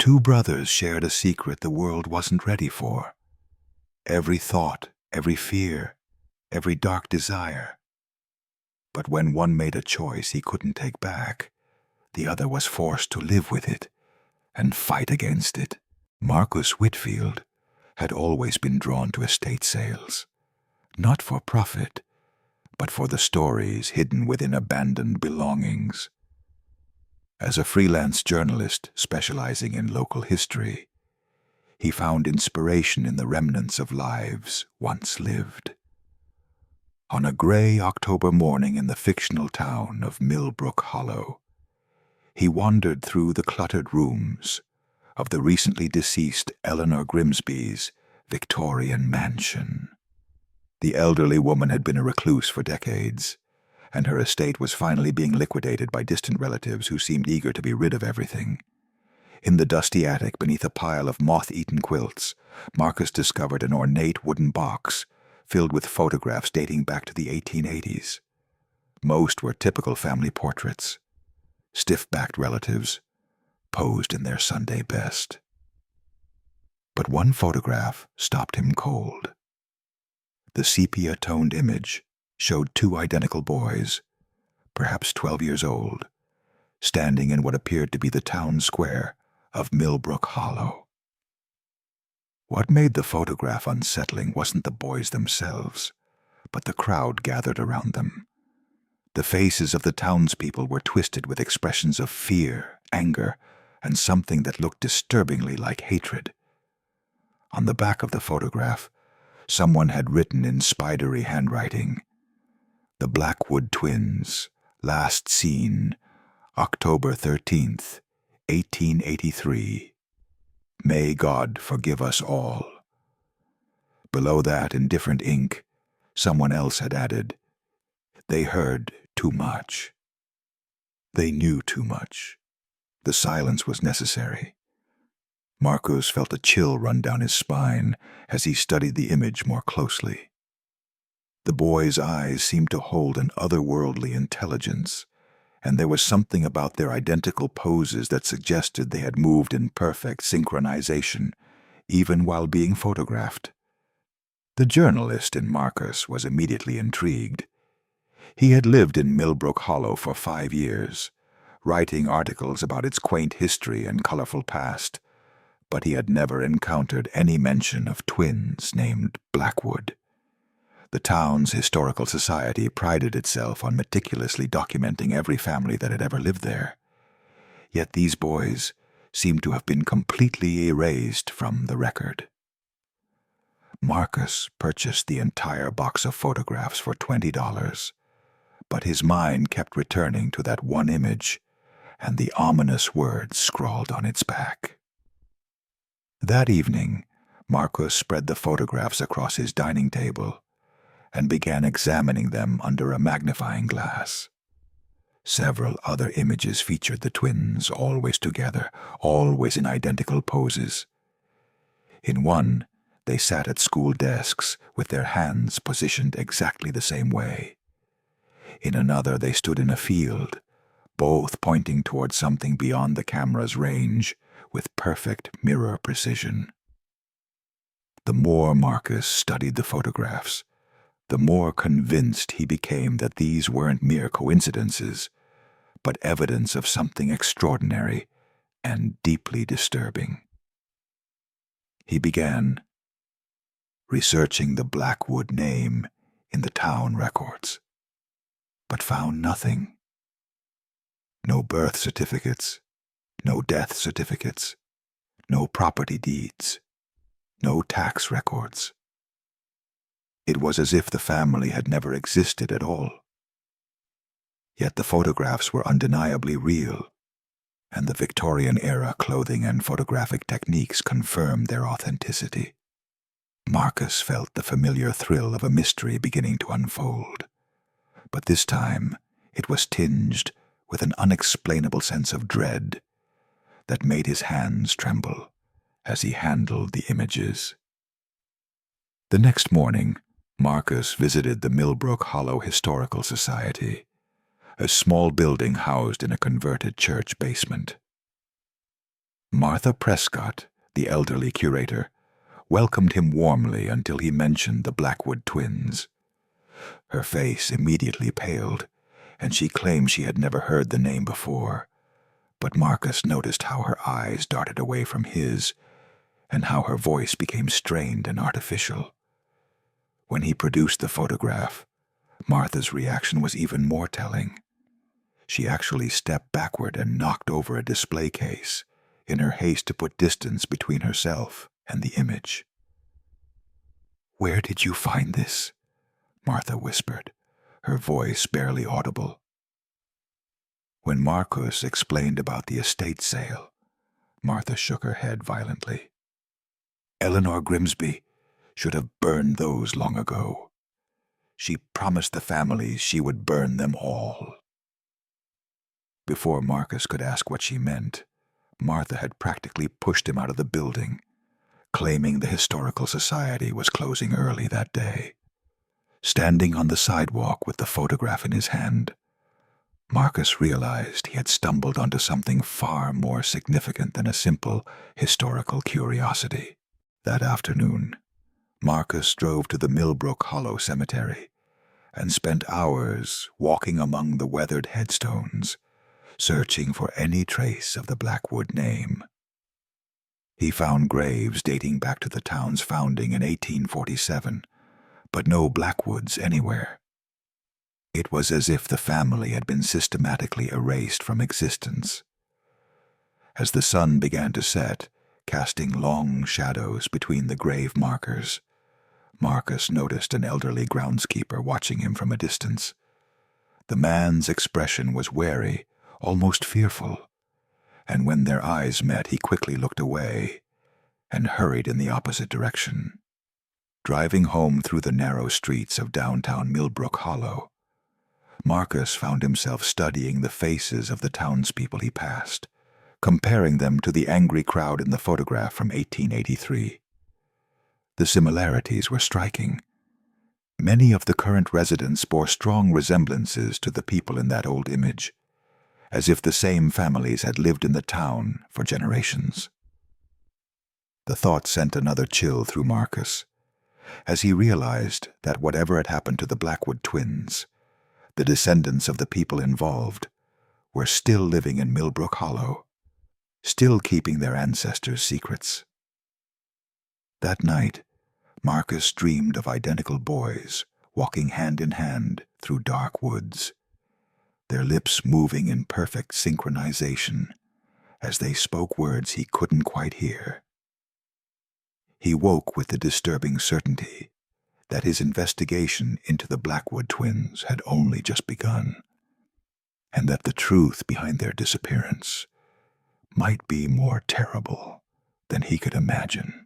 Two brothers shared a secret the world wasn't ready for. Every thought, every fear, every dark desire. But when one made a choice he couldn't take back, the other was forced to live with it and fight against it. Marcus Whitfield had always been drawn to estate sales, not for profit, but for the stories hidden within abandoned belongings. As a freelance journalist specializing in local history, he found inspiration in the remnants of lives once lived. On a gray October morning in the fictional town of Millbrook Hollow, he wandered through the cluttered rooms of the recently deceased Eleanor Grimsby's Victorian mansion. The elderly woman had been a recluse for decades, and her estate was finally being liquidated by distant relatives who seemed eager to be rid of everything. In the dusty attic beneath a pile of moth-eaten quilts, Marcus discovered an ornate wooden box filled with photographs dating back to the 1880s. Most were typical family portraits, stiff-backed relatives, posed in their Sunday best. But one photograph stopped him cold. The sepia-toned image showed two identical boys, perhaps 12 years old, standing in what appeared to be the town square of Millbrook Hollow. What made the photograph unsettling wasn't the boys themselves, but the crowd gathered around them. The faces of the townspeople were twisted with expressions of fear, anger, and something that looked disturbingly like hatred. On the back of the photograph, someone had written in spidery handwriting, "The Blackwood Twins, last seen, October 13th, 1883. May God forgive us all." Below that, in different ink, someone else had added, "They heard too much. They knew too much." The silence was necessary. Marcus felt a chill run down his spine as he studied the image more closely. The boys' eyes seemed to hold an otherworldly intelligence, and there was something about their identical poses that suggested they had moved in perfect synchronization, even while being photographed. The journalist in Marcus was immediately intrigued. He had lived in Millbrook Hollow for 5 years, writing articles about its quaint history and colorful past, but he had never encountered any mention of twins named Blackwood. The town's historical society prided itself on meticulously documenting every family that had ever lived there. Yet these boys seemed to have been completely erased from the record. Marcus purchased the entire box of photographs for $20, but his mind kept returning to that one image and the ominous words scrawled on its back. That evening, Marcus spread the photographs across his dining table and began examining them under a magnifying glass. Several other images featured the twins, always together, always in identical poses. In one, they sat at school desks with their hands positioned exactly the same way. In another, they stood in a field, both pointing toward something beyond the camera's range with perfect mirror precision. The more Marcus studied the photographs, the more convinced he became that these weren't mere coincidences, but evidence of something extraordinary and deeply disturbing. He began researching the Blackwood name in the town records, but found nothing. No birth certificates, no death certificates, no property deeds, no tax records. It was as if the family had never existed at all. Yet the photographs were undeniably real, and the Victorian-era clothing and photographic techniques confirmed their authenticity. Marcus felt the familiar thrill of a mystery beginning to unfold, but this time it was tinged with an unexplainable sense of dread that made his hands tremble as he handled the images. The next morning, Marcus visited the Millbrook Hollow Historical Society, a small building housed in a converted church basement. Martha Prescott, the elderly curator, welcomed him warmly until he mentioned the Blackwood twins. Her face immediately paled, and she claimed she had never heard the name before, but Marcus noticed how her eyes darted away from his, and how her voice became strained and artificial. When he produced the photograph, Martha's reaction was even more telling. She actually stepped backward and knocked over a display case, in her haste to put distance between herself and the image. "Where did you find this?" Martha whispered, her voice barely audible. When Marcus explained about the estate sale, Martha shook her head violently. "Eleanor Grimsby should have burned those long ago. She promised the families she would burn them all." Before Marcus could ask what she meant, Martha had practically pushed him out of the building, claiming the Historical Society was closing early that day. Standing on the sidewalk with the photograph in his hand, Marcus realized he had stumbled onto something far more significant than a simple historical curiosity. That afternoon, Marcus drove to the Millbrook Hollow Cemetery and spent hours walking among the weathered headstones, searching for any trace of the Blackwood name. He found graves dating back to the town's founding in 1847, but no Blackwoods anywhere. It was as if the family had been systematically erased from existence. As the sun began to set, casting long shadows between the grave markers, Marcus noticed an elderly groundskeeper watching him from a distance. The man's expression was wary, almost fearful, and when their eyes met he quickly looked away and hurried in the opposite direction. Driving home through the narrow streets of downtown Millbrook Hollow, Marcus found himself studying the faces of the townspeople he passed, comparing them to the angry crowd in the photograph from 1883. The similarities were striking. Many of the current residents bore strong resemblances to the people in that old image, as if the same families had lived in the town for generations. The thought sent another chill through Marcus, as he realized that whatever had happened to the Blackwood twins, the descendants of the people involved were still living in Millbrook Hollow, still keeping their ancestors' secrets. That night, Marcus dreamed of identical boys walking hand in hand through dark woods, their lips moving in perfect synchronization as they spoke words he couldn't quite hear. He woke with the disturbing certainty that his investigation into the Blackwood twins had only just begun, and that the truth behind their disappearance might be more terrible than he could imagine.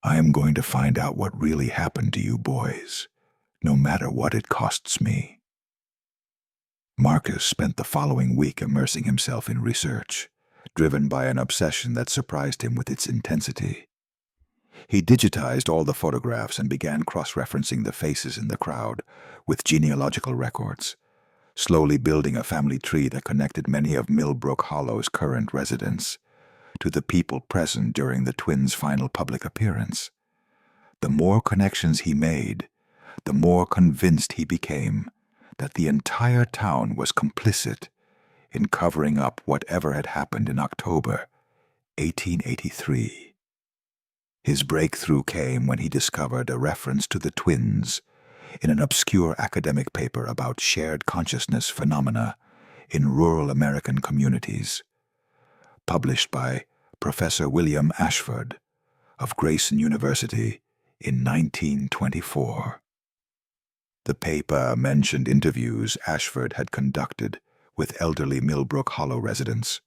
"I am going to find out what really happened to you boys, no matter what it costs me." Marcus spent the following week immersing himself in research, driven by an obsession that surprised him with its intensity. He digitized all the photographs and began cross-referencing the faces in the crowd with genealogical records, slowly building a family tree that connected many of Millbrook Hollow's current residents to the people present during the twins' final public appearance. The more connections he made, the more convinced he became that the entire town was complicit in covering up whatever had happened in October 1883. His breakthrough came when he discovered a reference to the twins in an obscure academic paper about shared consciousness phenomena in rural American communities, published by Professor William Ashford of Grayson University in 1924. The paper mentioned interviews Ashford had conducted with elderly Millbrook Hollow residents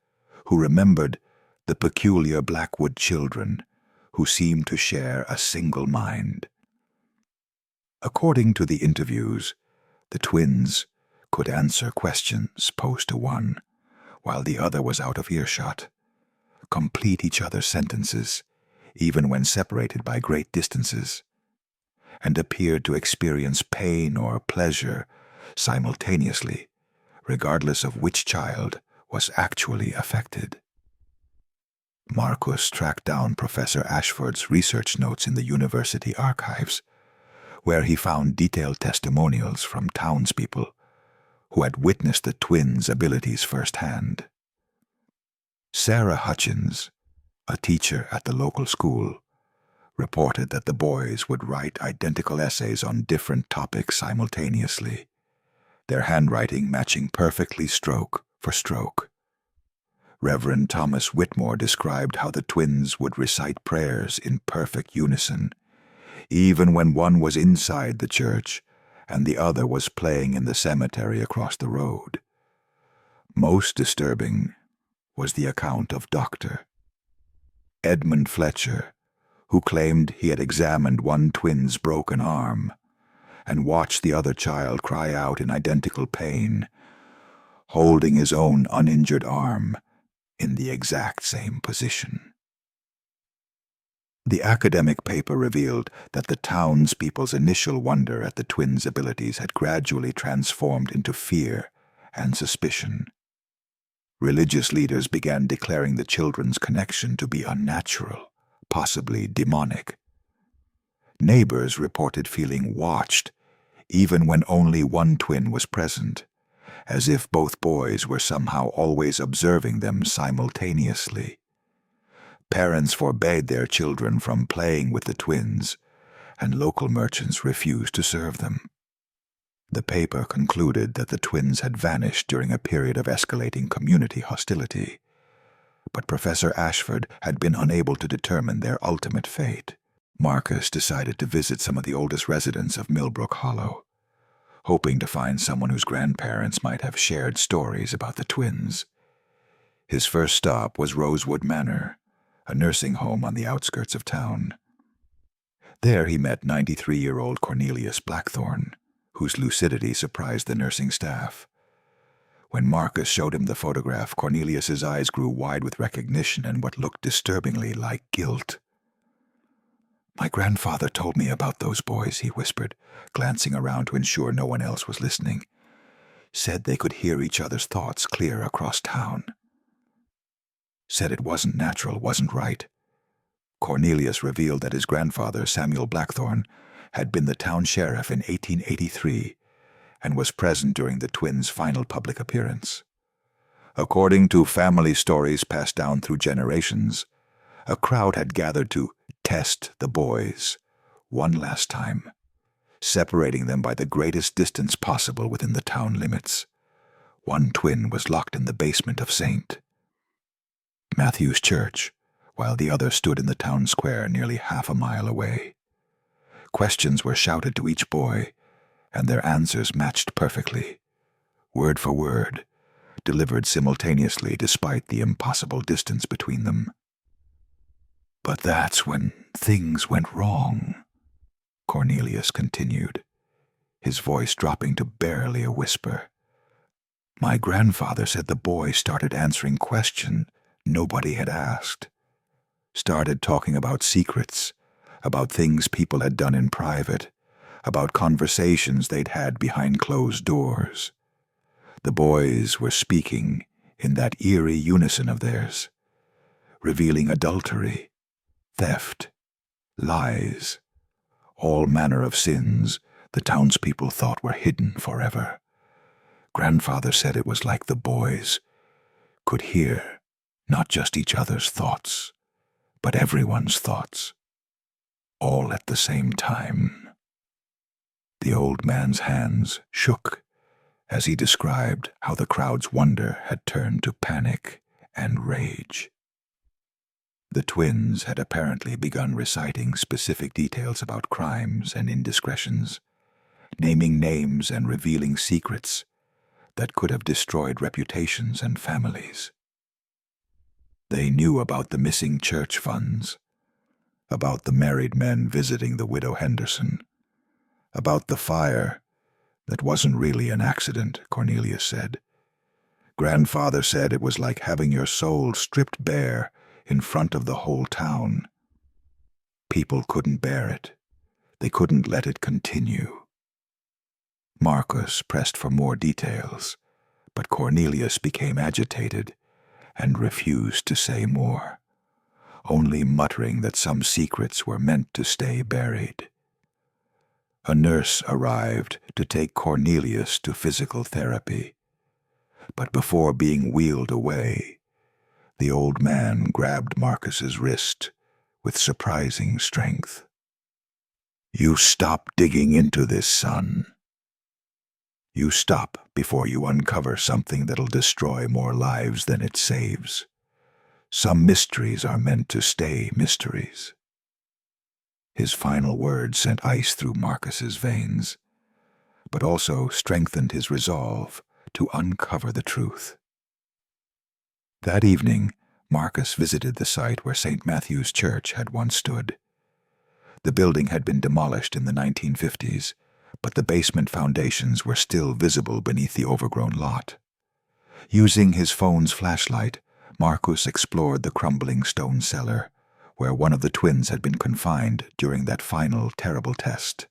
who remembered the peculiar Blackwood children who seemed to share a single mind. According to the interviews, the twins could answer questions posed to one while the other was out of earshot, complete each other's sentences, even when separated by great distances, and appeared to experience pain or pleasure simultaneously, regardless of which child was actually affected. Marcus tracked down Professor Ashford's research notes in the university archives, where he found detailed testimonials from townspeople who had witnessed the twins' abilities firsthand. Sarah Hutchins, a teacher at the local school, reported that the boys would write identical essays on different topics simultaneously, their handwriting matching perfectly stroke for stroke. Reverend Thomas Whitmore described how the twins would recite prayers in perfect unison, even when one was inside the church and the other was playing in the cemetery across the road. Most disturbing was the account of Dr. Edmund Fletcher, who claimed he had examined one twin's broken arm and watched the other child cry out in identical pain, holding his own uninjured arm in the exact same position. The academic paper revealed that the townspeople's initial wonder at the twins' abilities had gradually transformed into fear and suspicion. Religious leaders began declaring the children's connection to be unnatural, possibly demonic. Neighbors reported feeling watched, even when only one twin was present, as if both boys were somehow always observing them simultaneously. Parents forbade their children from playing with the twins, and local merchants refused to serve them. The paper concluded that the twins had vanished during a period of escalating community hostility, but Professor Ashford had been unable to determine their ultimate fate. Marcus decided to visit some of the oldest residents of Millbrook Hollow, hoping to find someone whose grandparents might have shared stories about the twins. His first stop was Rosewood Manor, a nursing home on the outskirts of town. There he met 93-year-old Cornelius Blackthorne, whose lucidity surprised the nursing staff. When Marcus showed him the photograph, Cornelius's eyes grew wide with recognition and what looked disturbingly like guilt. "My grandfather told me about those boys," he whispered, glancing around to ensure no one else was listening. "Said they could hear each other's thoughts clear across town. Said it wasn't natural, wasn't right." Cornelius revealed that his grandfather, Samuel Blackthorne, had been the town sheriff in 1883 and was present during the twins' final public appearance. According to family stories passed down through generations, a crowd had gathered to test the boys one last time, separating them by the greatest distance possible within the town limits. One twin was locked in the basement of St. Matthew's Church, while the other stood in the town square nearly half a mile away. Questions were shouted to each boy, and their answers matched perfectly, word for word, delivered simultaneously despite the impossible distance between them. "But that's when things went wrong," Cornelius continued, his voice dropping to barely a whisper. "My grandfather said the boy started answering questions nobody had asked, started talking about secrets, about things people had done in private, about conversations they'd had behind closed doors. The boys were speaking in that eerie unison of theirs, revealing adultery, theft, lies, all manner of sins the townspeople thought were hidden forever. Grandfather said it was like the boys could hear not just each other's thoughts, but everyone's thoughts, all at the same time." The old man's hands shook as he described how the crowd's wonder had turned to panic and rage. The twins had apparently begun reciting specific details about crimes and indiscretions, naming names and revealing secrets that could have destroyed reputations and families. They knew about the missing church funds, about the married men visiting the widow Henderson, about the fire that wasn't really an accident, Cornelius said. Grandfather said it was like having your soul stripped bare in front of the whole town. People couldn't bear it. They couldn't let it continue. Marcus pressed for more details, but Cornelius became agitated and refused to say more. only muttering that some secrets were meant to stay buried. A nurse arrived to take Cornelius to physical therapy, but before being wheeled away, the old man grabbed Marcus's wrist with surprising strength. "You stop digging into this, son. You stop before you uncover something that'll destroy more lives than it saves. Some mysteries are meant to stay mysteries." His final words sent ice through Marcus's veins, but also strengthened his resolve to uncover the truth. That evening, Marcus visited the site where St. Matthew's Church had once stood. The building had been demolished in the 1950s, but the basement foundations were still visible beneath the overgrown lot. Using his phone's flashlight, Marcus explored the crumbling stone cellar, where one of the twins had been confined during that final terrible test.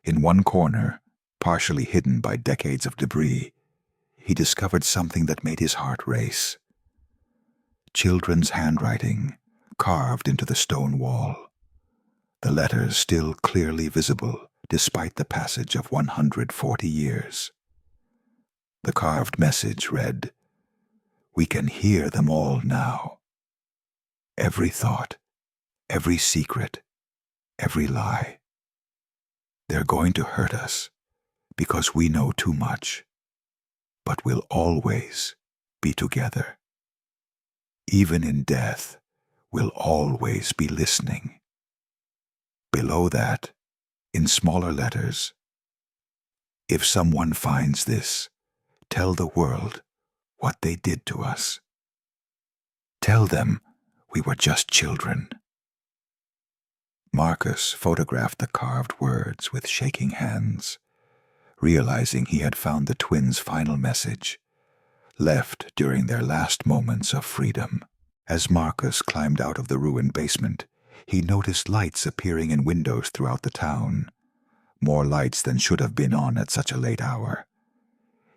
In one corner, partially hidden by decades of debris, he discovered something that made his heart race. Children's handwriting, carved into the stone wall. The letters still clearly visible, despite the passage of 140 years. The carved message read, "We can hear them all now. Every thought, every secret, every lie. They're going to hurt us because we know too much, but we'll always be together. Even in death, we'll always be listening." Below that, in smaller letters, "If someone finds this, tell the world what they did to us. Tell them we were just children." Marcus photographed the carved words with shaking hands, realizing he had found the twins' final message, left during their last moments of freedom. As Marcus climbed out of the ruined basement, he noticed lights appearing in windows throughout the town, more lights than should have been on at such a late hour.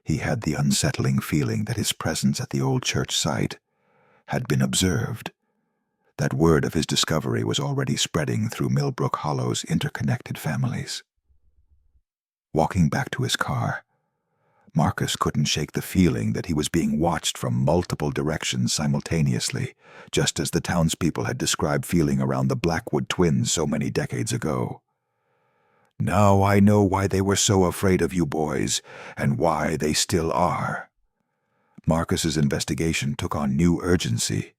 He had the unsettling feeling that his presence at the old church site had been observed, that word of his discovery was already spreading through Millbrook Hollow's interconnected families. Walking back to his car, Marcus couldn't shake the feeling that he was being watched from multiple directions simultaneously, just as the townspeople had described feeling around the Blackwood twins so many decades ago. "Now I know why they were so afraid of you boys, and why they still are." Marcus's investigation took on new urgency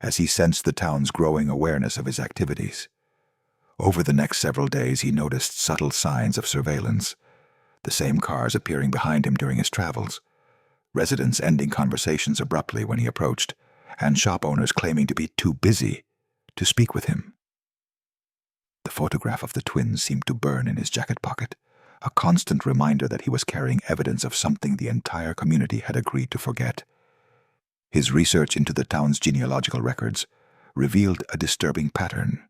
as he sensed the town's growing awareness of his activities. Over the next several days, he noticed subtle signs of surveillance, the same cars appearing behind him during his travels, residents ending conversations abruptly when he approached, and shop owners claiming to be too busy to speak with him. The photograph of the twins seemed to burn in his jacket pocket, a constant reminder that he was carrying evidence of something the entire community had agreed to forget. His research into the town's genealogical records revealed a disturbing pattern.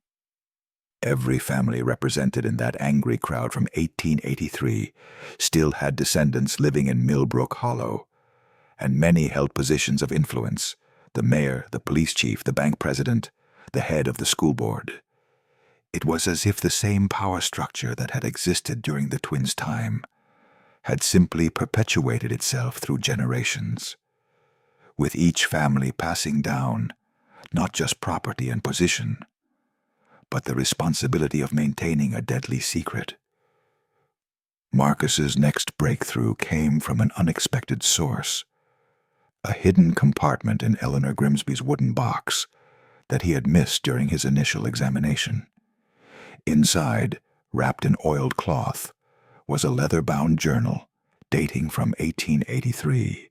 Every family represented in that angry crowd from 1883 still had descendants living in Millbrook Hollow, and many held positions of influence: the mayor, the police chief, the bank president, the head of the school board. It was as if the same power structure that had existed during the twins' time had simply perpetuated itself through generations, with each family passing down not just property and position, but the responsibility of maintaining a deadly secret. Marcus's next breakthrough came from an unexpected source, a hidden compartment in Eleanor Grimsby's wooden box that he had missed during his initial examination. Inside, wrapped in oiled cloth, was a leather-bound journal dating from 1883.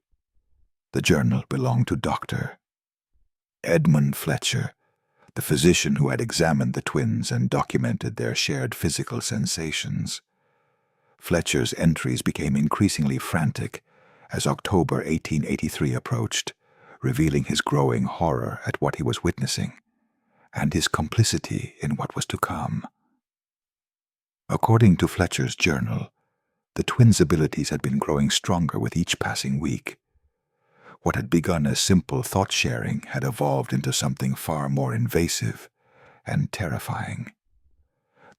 The journal belonged to Dr. Edmund Fletcher, the physician who had examined the twins and documented their shared physical sensations. Fletcher's entries became increasingly frantic as October 1883 approached, revealing his growing horror at what he was witnessing, and his complicity in what was to come. According to Fletcher's journal, the twins' abilities had been growing stronger with each passing week. What had begun as simple thought-sharing had evolved into something far more invasive and terrifying.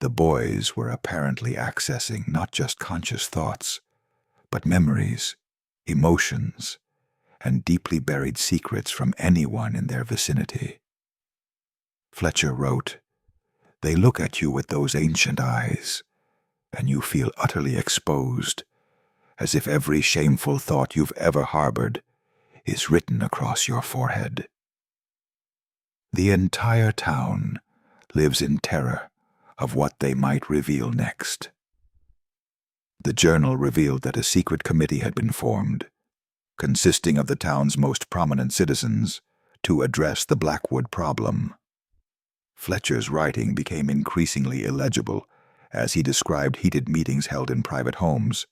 The boys were apparently accessing not just conscious thoughts, but memories, emotions, and deeply buried secrets from anyone in their vicinity. Fletcher wrote, "They look at you with those ancient eyes, and you feel utterly exposed, as if every shameful thought you've ever harbored is written across your forehead." The entire town lives in terror of what they might reveal next. The journal revealed that a secret committee had been formed, consisting of the town's most prominent citizens, to address the Blackwood problem. Fletcher's writing became increasingly illegible as he described heated meetings held in private homes,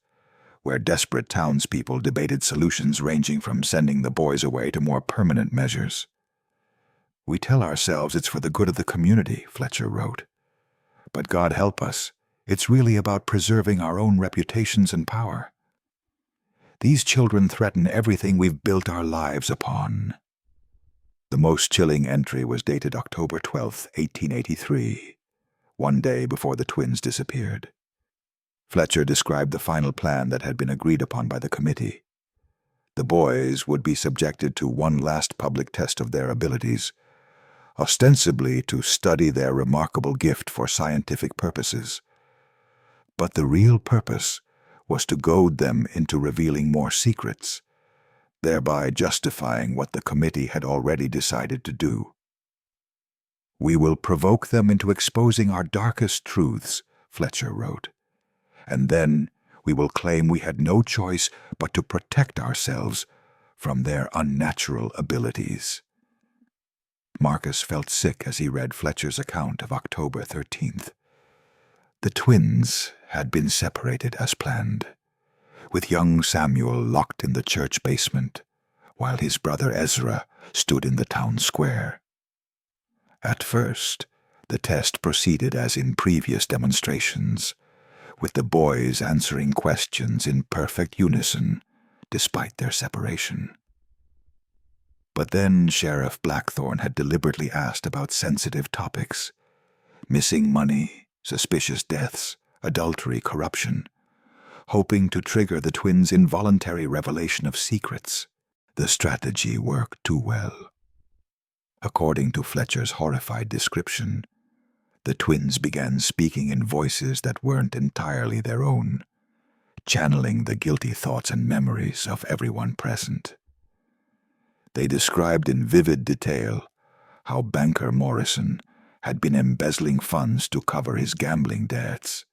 where desperate townspeople debated solutions ranging from sending the boys away to more permanent measures. "We tell ourselves it's for the good of the community," Fletcher wrote. "But God help us, it's really about preserving our own reputations and power. These children threaten everything we've built our lives upon." The most chilling entry was dated October 12, 1883, one day before the twins disappeared. Fletcher described the final plan that had been agreed upon by the committee. The boys would be subjected to one last public test of their abilities, ostensibly to study their remarkable gift for scientific purposes. But the real purpose was to goad them into revealing more secrets, thereby justifying what the committee had already decided to do. "We will provoke them into exposing our darkest truths," Fletcher wrote, "and then we will claim we had no choice but to protect ourselves from their unnatural abilities." Marcus felt sick as he read Fletcher's account of October 13th. The twins had been separated as planned, with young Samuel locked in the church basement, while his brother Ezra stood in the town square. At first, the test proceeded as in previous demonstrations, with the boys answering questions in perfect unison, despite their separation. But then Sheriff Blackthorne had deliberately asked about sensitive topics: missing money, suspicious deaths, adultery, corruption, hoping to trigger the twins' involuntary revelation of secrets. The strategy worked too well. According to Fletcher's horrified description, the twins began speaking in voices that weren't entirely their own, channeling the guilty thoughts and memories of everyone present. They described in vivid detail how banker Morrison had been embezzling funds to cover his gambling debts,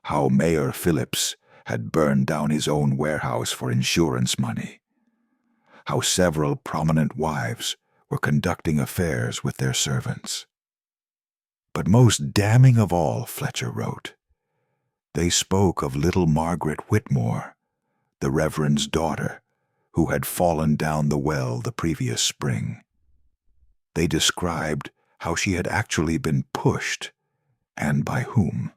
how Mayor Phillips had burned down his own warehouse for insurance money, how several prominent wives were conducting affairs with their servants. But most damning of all, Fletcher wrote, they spoke of little Margaret Whitmore, the Reverend's daughter, who had fallen down the well the previous spring. They described how she had actually been pushed, and by whom.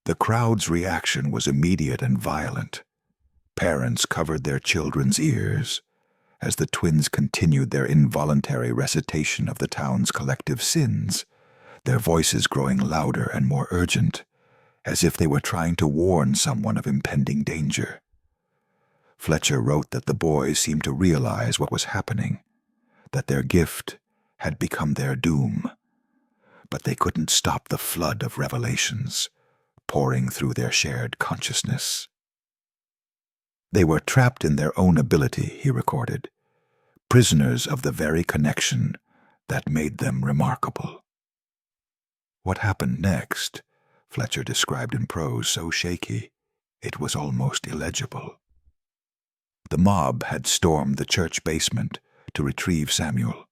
The crowd's reaction was immediate and violent. Parents covered their children's ears as the twins continued their involuntary recitation of the town's collective sins, their voices growing louder and more urgent, as if they were trying to warn someone of impending danger. Fletcher wrote that the boys seemed to realize what was happening, that their gift had become their doom, but they couldn't stop the flood of revelations pouring through their shared consciousness. They were trapped in their own ability, he recorded, prisoners of the very connection that made them remarkable. What happened next, Fletcher described in prose so shaky it was almost illegible. The mob had stormed the church basement to retrieve Samuel,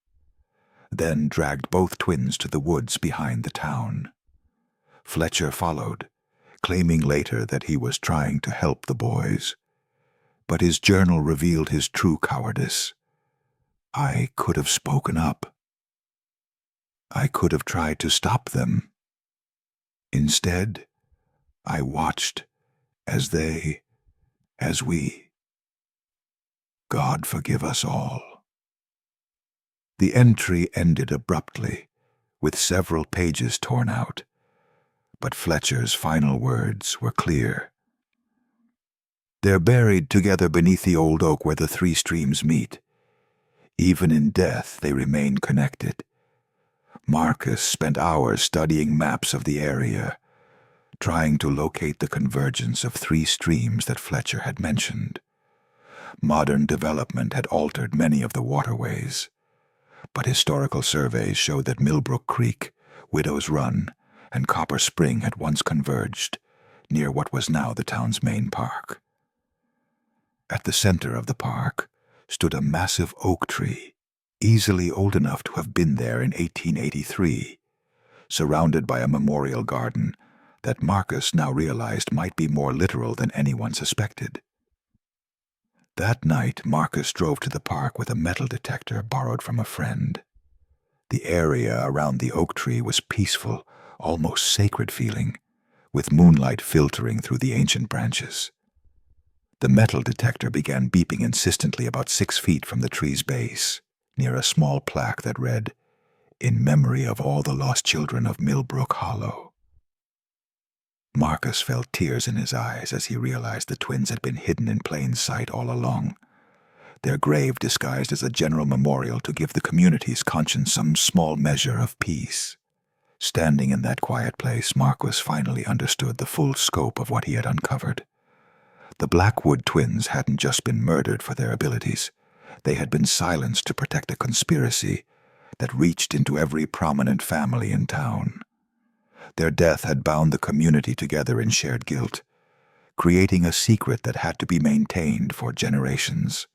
then dragged both twins to the woods behind the town. Fletcher followed, claiming later that he was trying to help the boys. But his journal revealed his true cowardice. "I could have spoken up. I could have tried to stop them. Instead, I watched as we God forgive us all." The entry ended abruptly, with several pages torn out, but Fletcher's final words were clear. "They're buried together beneath the old oak where the three streams meet. Even in death they remain connected. Marcus spent hours studying maps of the area, trying to locate the convergence of three streams that Fletcher had mentioned. Modern development had altered many of the waterways, but historical surveys showed that Millbrook Creek, Widow's Run, and Copper Spring had once converged near what was now the town's main park. At the center of the park stood a massive oak tree, easily old enough to have been there in 1883, surrounded by a memorial garden that Marcus now realized might be more literal than anyone suspected. That night, Marcus drove to the park with a metal detector borrowed from a friend. The area around the oak tree was peaceful, almost sacred feeling, with moonlight filtering through the ancient branches. The metal detector began beeping insistently about 6 feet from the tree's base, near a small plaque that read, "In memory of all the lost children of Millbrook Hollow." Marcus felt tears in his eyes as he realized the twins had been hidden in plain sight all along, their grave disguised as a general memorial to give the community's conscience some small measure of peace. Standing in that quiet place, Marcus finally understood the full scope of what he had uncovered. The Blackwood twins hadn't just been murdered for their abilities. They had been silenced to protect a conspiracy that reached into every prominent family in town. Their death had bound the community together in shared guilt, creating a secret that had to be maintained for generations.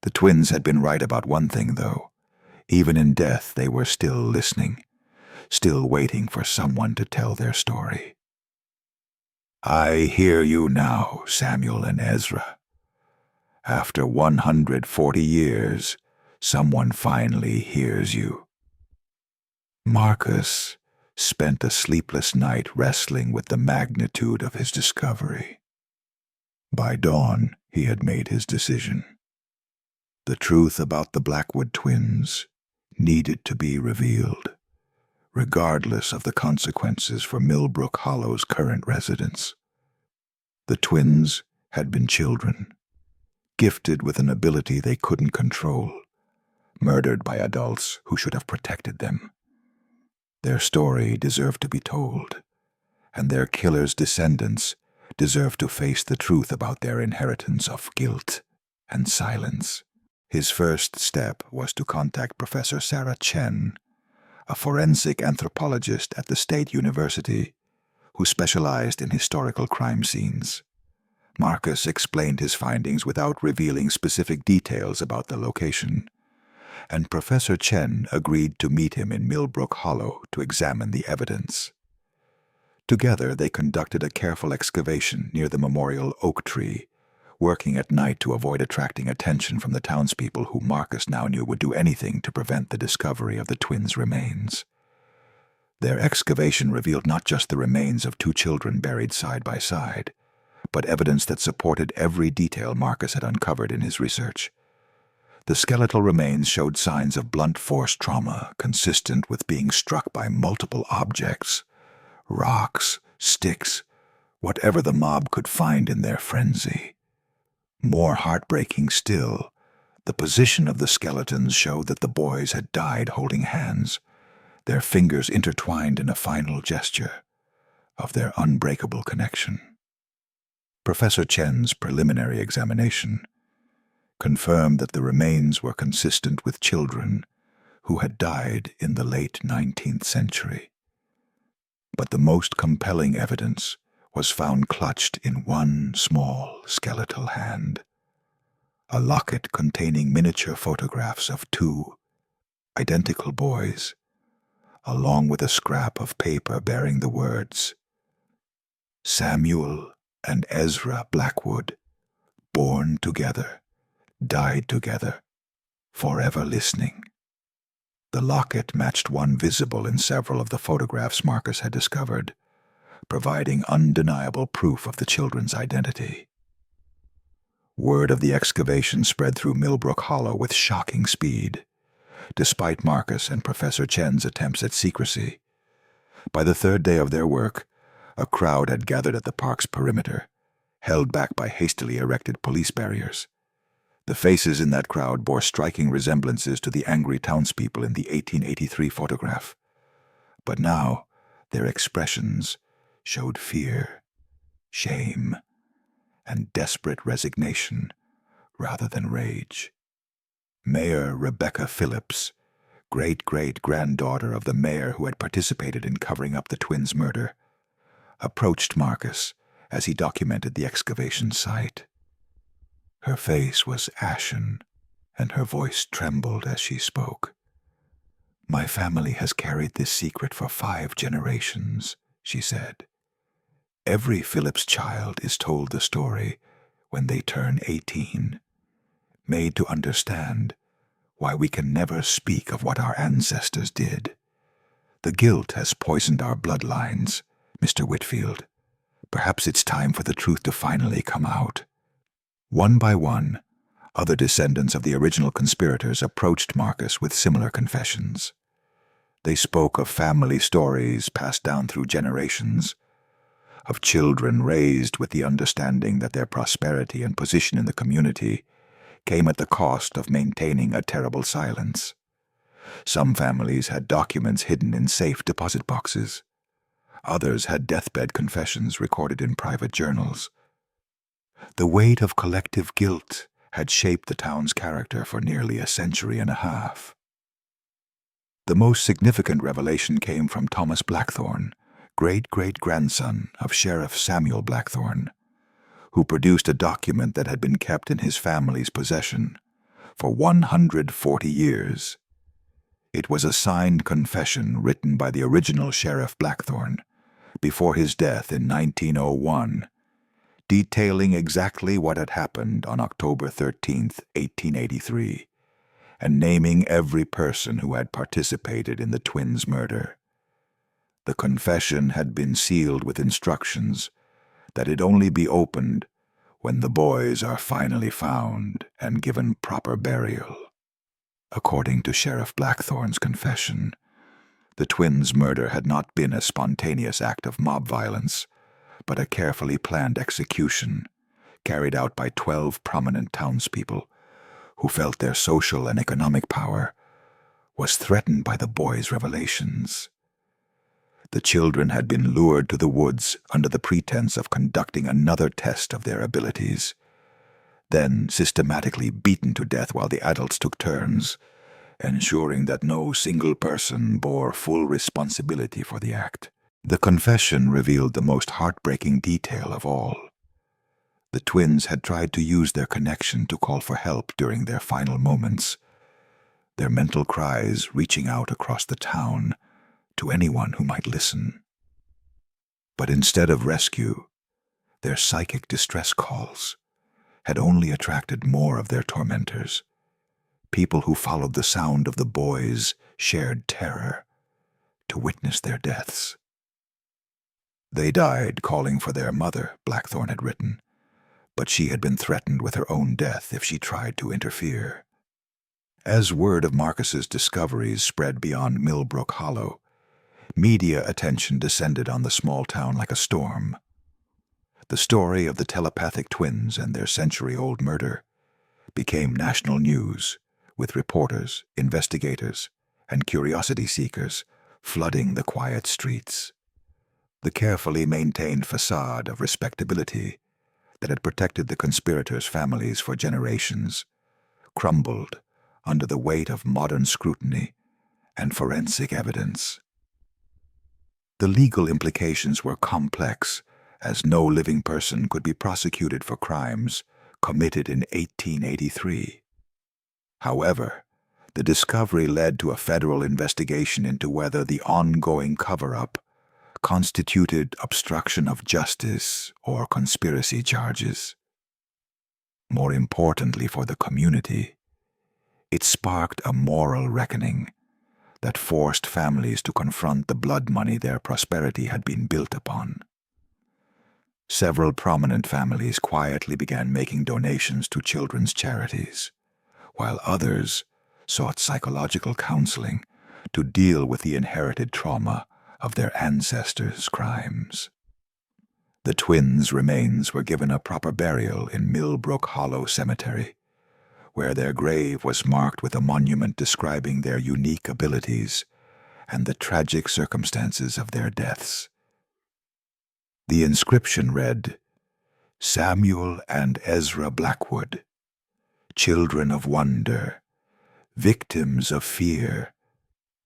The twins had been right about one thing, though. Even in death, they were still listening, still waiting for someone to tell their story. "I hear you now, Samuel and Ezra. After 140 years, someone finally hears you." Marcus spent a sleepless night wrestling with the magnitude of his discovery. By dawn, he had made his decision. The truth about the Blackwood twins needed to be revealed, regardless of the consequences for Millbrook Hollow's current residents. The twins had been children, gifted with an ability they couldn't control, murdered by adults who should have protected them. Their story deserved to be told, and their killer's descendants deserved to face the truth about their inheritance of guilt and silence. His first step was to contact Professor Sarah Chen, a forensic anthropologist at the State University who specialized in historical crime scenes. Marcus explained his findings without revealing specific details about the location, and Professor Chen agreed to meet him in Millbrook Hollow to examine the evidence. Together they conducted a careful excavation near the memorial oak tree, working at night to avoid attracting attention from the townspeople who Marcus now knew would do anything to prevent the discovery of the twins' remains. Their excavation revealed not just the remains of 2 children buried side by side, but evidence that supported every detail Marcus had uncovered in his research. The skeletal remains showed signs of blunt force trauma consistent with being struck by multiple objects, rocks, sticks, whatever the mob could find in their frenzy. More heartbreaking still, the position of the skeletons showed that the boys had died holding hands, their fingers intertwined in a final gesture of their unbreakable connection. Professor Chen's preliminary examination confirmed that the remains were consistent with children who had died in the late 19th century. But the most compelling evidence was found clutched in one small skeletal hand, a locket containing miniature photographs of 2 identical boys, along with a scrap of paper bearing the words, "Samuel and Ezra Blackwood, born together, died together, forever listening." The locket matched one visible in several of the photographs Marcus had discovered, providing undeniable proof of the children's identity. Word of the excavation spread through Millbrook Hollow with shocking speed, despite Marcus and Professor Chen's attempts at secrecy. By the third day of their work, a crowd had gathered at the park's perimeter, held back by hastily erected police barriers. The faces in that crowd bore striking resemblances to the angry townspeople in the 1883 photograph. But now, their expressions showed fear, shame, and desperate resignation rather than rage. Mayor Rebecca Phillips, great-great-granddaughter of the mayor who had participated in covering up the twins' murder, approached Marcus as he documented the excavation site. Her face was ashen, and her voice trembled as she spoke. "My family has carried this secret for 5 generations," she said. "Every Phillips child is told the story when they turn 18, made to understand why we can never speak of what our ancestors did. The guilt has poisoned our bloodlines, Mr. Whitfield. Perhaps it's time for the truth to finally come out." One by one, other descendants of the original conspirators approached Marcus with similar confessions. They spoke of family stories passed down through generations, of children raised with the understanding that their prosperity and position in the community came at the cost of maintaining a terrible silence. Some families had documents hidden in safe deposit boxes. Others had deathbed confessions recorded in private journals. The weight of collective guilt had shaped the town's character for nearly a century and a half. The most significant revelation came from Thomas Blackthorne, great-great-grandson of Sheriff Samuel Blackthorne, who produced a document that had been kept in his family's possession for 140 years. It was a signed confession written by the original Sheriff Blackthorne before his death in 1901, detailing exactly what had happened on October 13, 1883, and naming every person who had participated in the twins' murder. The confession had been sealed with instructions that it only be opened when the boys are finally found and given proper burial. According to Sheriff Blackthorne's confession, the twins' murder had not been a spontaneous act of mob violence, but a carefully planned execution carried out by 12 prominent townspeople who felt their social and economic power was threatened by the boys' revelations. The children had been lured to the woods under the pretense of conducting another test of their abilities, then systematically beaten to death while the adults took turns, ensuring that no single person bore full responsibility for the act. The confession revealed the most heartbreaking detail of all. The twins had tried to use their connection to call for help during their final moments, their mental cries reaching out across the town to anyone who might listen. But instead of rescue, their psychic distress calls had only attracted more of their tormentors, people who followed the sound of the boys' shared terror to witness their deaths. They died calling for their mother, Blackthorne had written, but she had been threatened with her own death if she tried to interfere. As word of Marcus's discoveries spread beyond Millbrook Hollow, media attention descended on the small town like a storm. The story of the telepathic twins and their century-old murder became national news, with reporters, investigators, and curiosity seekers flooding the quiet streets. The carefully maintained facade of respectability that had protected the conspirators' families for generations crumbled under the weight of modern scrutiny and forensic evidence. The legal implications were complex, as no living person could be prosecuted for crimes committed in 1883. However, the discovery led to a federal investigation into whether the ongoing cover-up constituted obstruction of justice or conspiracy charges. More importantly for the community, it sparked a moral reckoning that forced families to confront the blood money their prosperity had been built upon. Several prominent families quietly began making donations to children's charities, while others sought psychological counseling to deal with the inherited trauma of their ancestors' crimes. The twins' remains were given a proper burial in Millbrook Hollow Cemetery, where their grave was marked with a monument describing their unique abilities and the tragic circumstances of their deaths. The inscription read, "Samuel and Ezra Blackwood, children of wonder, victims of fear,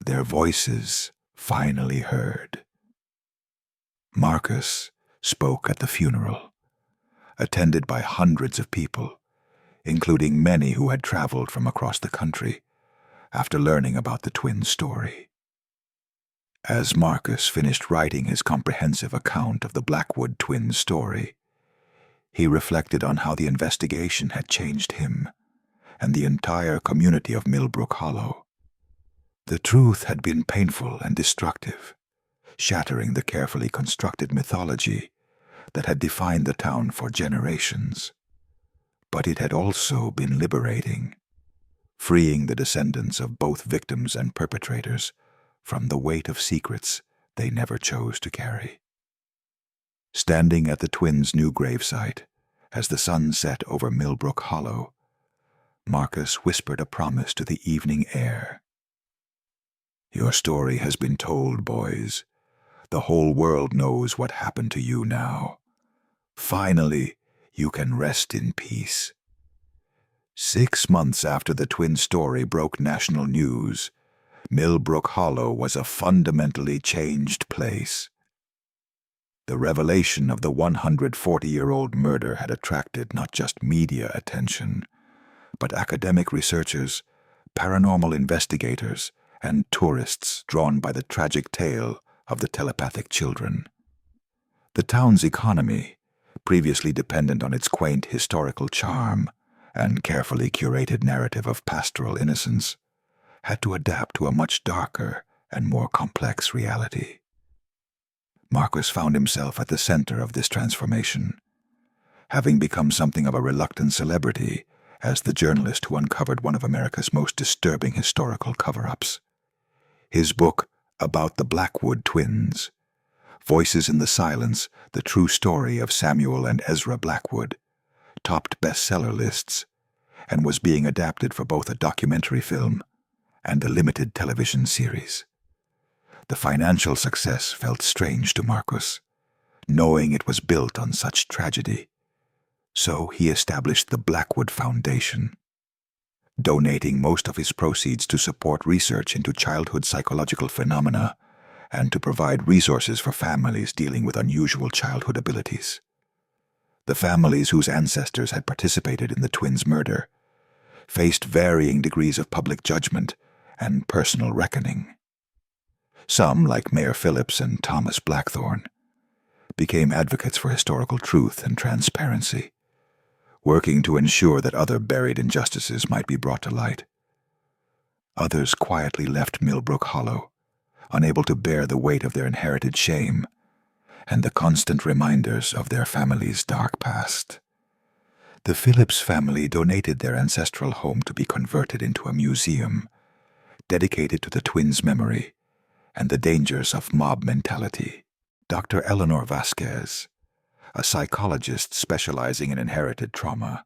their voices finally heard." Marcus spoke at the funeral, attended by hundreds of people, including many who had traveled from across the country after learning about the twins' story. As Marcus finished writing his comprehensive account of the Blackwood twins' story, he reflected on how the investigation had changed him and the entire community of Millbrook Hollow. The truth had been painful and destructive, shattering the carefully constructed mythology that had defined the town for generations. But it had also been liberating, freeing the descendants of both victims and perpetrators from the weight of secrets they never chose to carry. Standing at the twins' new gravesite, as the sun set over Millbrook Hollow, Marcus whispered a promise to the evening air. "Your story has been told, boys. The whole world knows what happened to you now. Finally, you can rest in peace." 6 months after the twin story broke national news, Millbrook Hollow was a fundamentally changed place. The revelation of the 140-year-old murder had attracted not just media attention, but academic researchers, paranormal investigators, and tourists drawn by the tragic tale of the telepathic children. The town's economy, previously dependent on its quaint historical charm and carefully curated narrative of pastoral innocence, had to adapt to a much darker and more complex reality. Marcus found himself at the center of this transformation, having become something of a reluctant celebrity as the journalist who uncovered one of America's most disturbing historical cover-ups. His book, About the Blackwood Twins, Voices in the Silence, The True Story of Samuel and Ezra Blackwood, topped bestseller lists and was being adapted for both a documentary film and a limited television series. The financial success felt strange to Marcus, knowing it was built on such tragedy. So he established the Blackwood Foundation, donating most of his proceeds to support research into childhood psychological phenomena and to provide resources for families dealing with unusual childhood abilities. The families whose ancestors had participated in the twins' murder faced varying degrees of public judgment and personal reckoning. Some, like Mayor Phillips and Thomas Blackthorne, became advocates for historical truth and transparency, working to ensure that other buried injustices might be brought to light. Others quietly left Millbrook Hollow, unable to bear the weight of their inherited shame and the constant reminders of their family's dark past. The Phillips family donated their ancestral home to be converted into a museum dedicated to the twins' memory and the dangers of mob mentality. Dr. Eleanor Vasquez, a psychologist specializing in inherited trauma,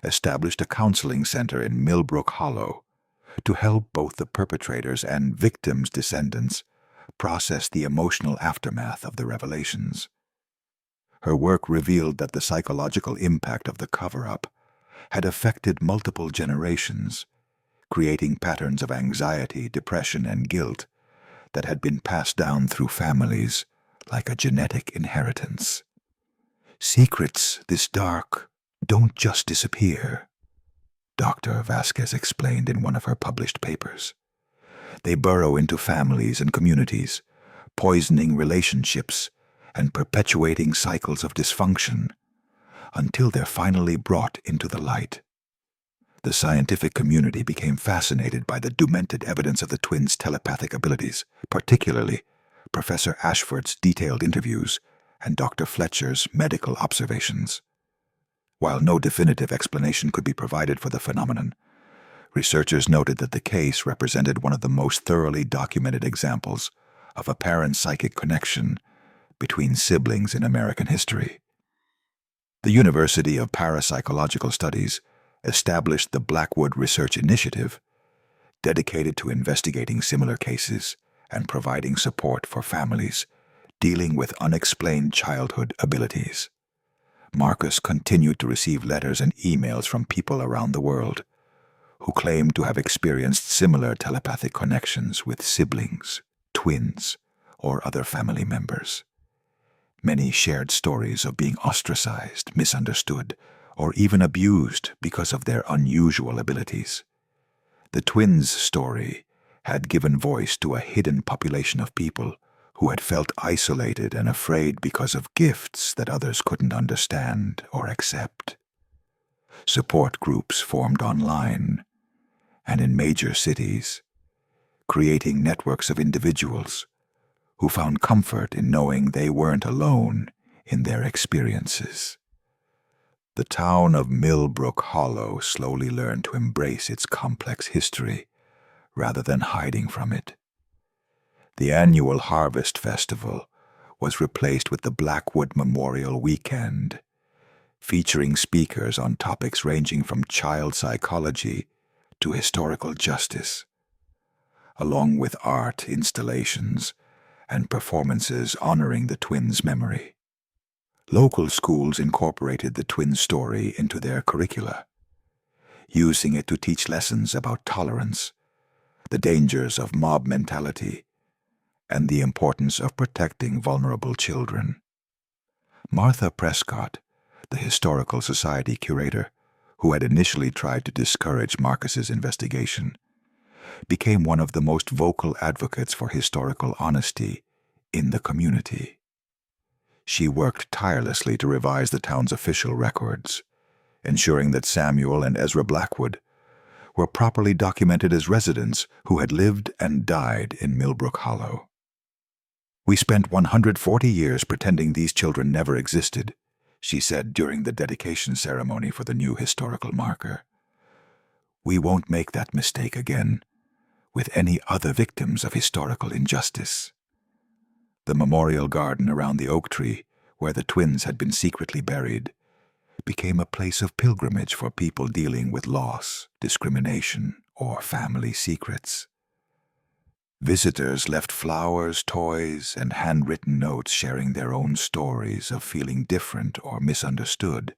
established a counseling center in Millbrook Hollow to help both the perpetrators and victims' descendants process the emotional aftermath of the revelations. Her work revealed that the psychological impact of the cover-up had affected multiple generations, creating patterns of anxiety, depression, and guilt that had been passed down through families like a genetic inheritance. Secrets this dark don't just disappear, Dr. Vasquez explained in one of her published papers. They burrow into families and communities, poisoning relationships and perpetuating cycles of dysfunction until they're finally brought into the light. The scientific community became fascinated by the demented evidence of the twins' telepathic abilities, particularly Professor Ashford's detailed interviews and Dr. Fletcher's medical observations. While no definitive explanation could be provided for the phenomenon, researchers noted that the case represented one of the most thoroughly documented examples of apparent psychic connection between siblings in American history. The University of Parapsychological Studies established the Blackwood Research Initiative, dedicated to investigating similar cases and providing support for families dealing with unexplained childhood abilities. Marcus continued to receive letters and emails from people around the world who claimed to have experienced similar telepathic connections with siblings, twins, or other family members. Many shared stories of being ostracized, misunderstood, or even abused because of their unusual abilities. The twins' story had given voice to a hidden population of people who had felt isolated and afraid because of gifts that others couldn't understand or accept. Support groups formed online and in major cities, creating networks of individuals who found comfort in knowing they weren't alone in their experiences. The town of Millbrook Hollow slowly learned to embrace its complex history rather than hiding from it. The annual Harvest Festival was replaced with the Blackwood Memorial Weekend, featuring speakers on topics ranging from child psychology to historical justice, along with art installations and performances honoring the twins' memory. Local schools incorporated the twin story into their curricula, using it to teach lessons about tolerance, the dangers of mob mentality, and the importance of protecting vulnerable children. Martha Prescott, the Historical Society curator, who had initially tried to discourage Marcus's investigation, became one of the most vocal advocates for historical honesty in the community. She worked tirelessly to revise the town's official records, ensuring that Samuel and Ezra Blackwood were properly documented as residents who had lived and died in Millbrook Hollow. "We spent 140 years pretending these children never existed," she said during the dedication ceremony for the new historical marker. "We won't make that mistake again with any other victims of historical injustice." The memorial garden around the oak tree, where the twins had been secretly buried, became a place of pilgrimage for people dealing with loss, discrimination, or family secrets. Visitors left flowers, toys, and handwritten notes sharing their own stories of feeling different or misunderstood.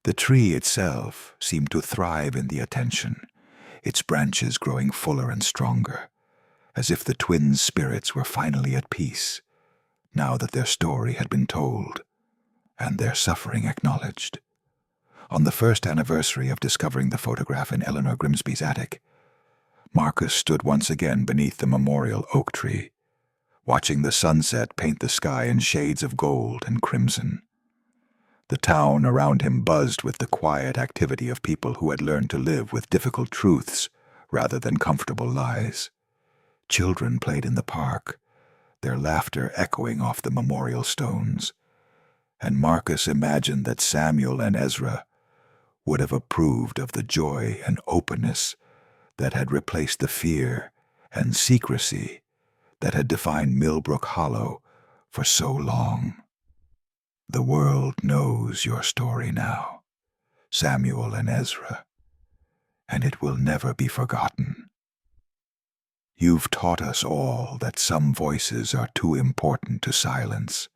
The tree itself seemed to thrive in the attention, its branches growing fuller and stronger, as if the twins' spirits were finally at peace, now that their story had been told and their suffering acknowledged. On the first anniversary of discovering the photograph in Eleanor Grimsby's attic, Marcus stood once again beneath the memorial oak tree, watching the sunset paint the sky in shades of gold and crimson. The town around him buzzed with the quiet activity of people who had learned to live with difficult truths rather than comfortable lies. Children played in the park, their laughter echoing off the memorial stones, and Marcus imagined that Samuel and Ezra would have approved of the joy and openness that had replaced the fear and secrecy that had defined Millbrook Hollow for so long. "The world knows your story now, Samuel and Ezra, and it will never be forgotten. You've taught us all that some voices are too important to silence,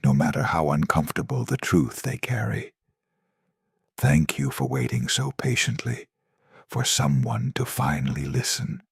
no matter how uncomfortable the truth they carry. Thank you for waiting so patiently for someone to finally listen."